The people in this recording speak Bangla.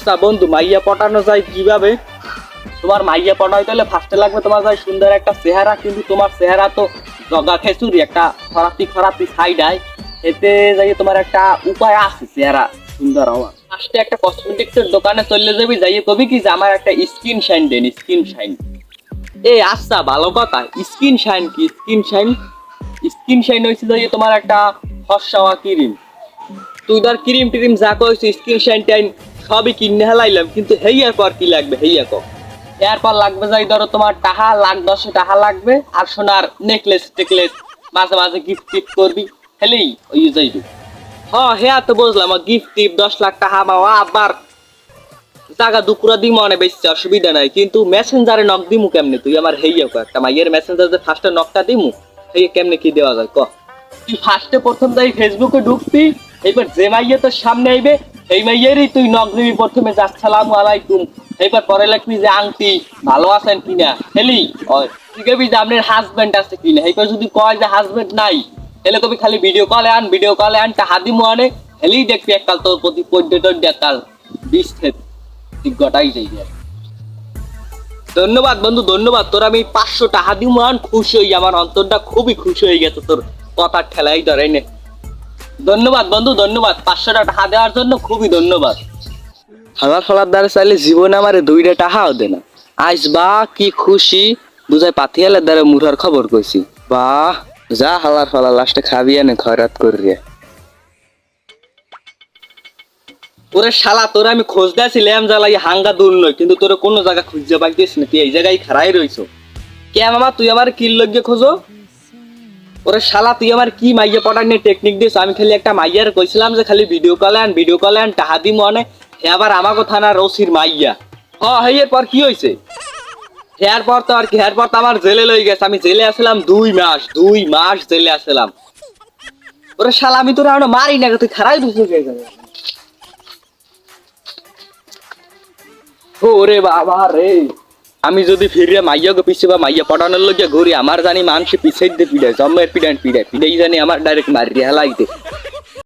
আচ্ছা বন্ধু, মাইয়া পটানো যায় কিভাবে? তোমার মাইয়া পটাইতে হলে ফার্স্টে লাগবে তোমার যায় সুন্দর একটা চেহারা, কিন্তু তোমার চেহারা তো জগা খেচুরি, একটা খরাতি খরাতি সাইড আয়। এতে যাই তোমার একটা উপায় আছে চেহারা সুন্দর হওয়ার। ফার্স্টে একটা কসমেটিক্সের দোকানে চলে যাবি, যাইয়ে কবি কি যে আমার একটা স্কিন শাইন দেন, স্কিন শাইন। আচ্ছা ভালো কথা, স্কিন শাইন কি? স্কিন শাইন, স্কিন শাইন হয়েছে যাইয়ে তোমার একটা ফর্সা ক্রিম। তুই ধর ক্রিম টিরিম যা কইছিস, স্কিন শাইন টাইন সবই কিনে হেলাইলাম, কিন্তু হেইয়ার পর কি লাগবে? হেইয়া কো এরপর লাগবে যাই ধরো তোমার টাকা লাখ 10 টাকা লাগবে, আর সোনার নেকলেস টেকলেস মাঝে মাঝে গিফট টিফট করবি, হেলেই ওই যাইবি। হ্যাঁ তো বুঝলাম, গিফট টিপ 10 লাখ টাকা পাওয়া আবার টাকা দুপুরা দিমু অনেক বেশি অসুবিধা নাই, কিন্তু মেসেঞ্জারে নক দিমু কেমনে? তুই আমার হেইয়া কো একটা মাইয়ের মেসেঞ্জারে ফার্স্টে নকটা দিমু, হেইয়া কেমনে কি দেওয়া যায় ক? তুই ফার্স্টে প্রথম যাই ফেসবুকে ঢুকবি, এবার যে মাইয়া তোর সামনে আইবে এই মাইয়েরই তুই নক দিবি প্রথমে, যে আসসালামু আলাইকুম। এবার পরে লিখবি যে আংটি ভালো আছেন কিনা, হেলি তুই কবি যে আপনার হাজবেন্ড আছে কিনা। এইবার যদি কয় যে হাজবেন্ড নাই, হেলে কবি খালি ভিডিও কলে আন, ভিডিও কলে আন টাকা দিমু আনে, হেলেই দেখবি এককাল তোর প্রতি পর্যটন এককাল বিশ গটাই যাই। ধন্যবাদ বন্ধু, ধন্যবাদ। তোর আমি 500 টাকা দিমু আন, খুশি হই, আমার অন্তরটা খুবই খুশি হয়ে গেছে তোর কথার ঠেলাই ধরে নে। ধন্যবাদ বন্ধু, ধন্যবাদ। 500 টাকা দেওয়ার জন্য খুবই ধন্যবাদ। হালার ফালার দ্বারা চাইলে জীবনে আমার 2টা টাকাও দে না। আইস বা কি খুশি, বুঝাই পাতিয়ালের দ্বারা মুরার খবর কইছি। বাহ, যা হালার ফালা লাস্টে খাবি আনে খয়রাত করিয়ে। ওরে শালা, তোরে আমি খোঁজ দিয়েছিলাম জ্বালাই হাঙ্গা দূর নয়, কিন্তু তোরে কোনো জায়গা খুঁজতে পাইতেছ না, তুই এই জায়গায় খাড়াই রইছো। কে মামা তুই আমার কি লজ্ঞে খোঁজো? ওরে শালা, তুই আমার কি মাইয়া পটানোর টেকনিক দিস? আমি খালি একটা মাইয়ার কইছিলাম যে খালি ভিডিও কলে আন, ভিডিও কলে আন টাহা দি মনে, হে আবার আমাকে থানা রসির মাইয়া। এর পর কি হয়েছে? হেয়ার পর তো আর কি, হেয়ার পর তো আমার জেলে লই গেছে। আমি জেলে আসলাম 2 মাস জেলে আসলাম। ওরে শালা, আমি তোরা মারি না, তুই খারাই দিছিস কে? ওরে বাবা রে, আমি যদি ফিরে মাইয়াকে পিছে বা মাইয়া পটানোর লোক ঘুরি, আমার জানি মানুষ পিছিয়ে দিয়ে পিড়ায়, জম্মের পিড়ায় জানি আমার ডাইরেক্ট মারি হেলাইতে।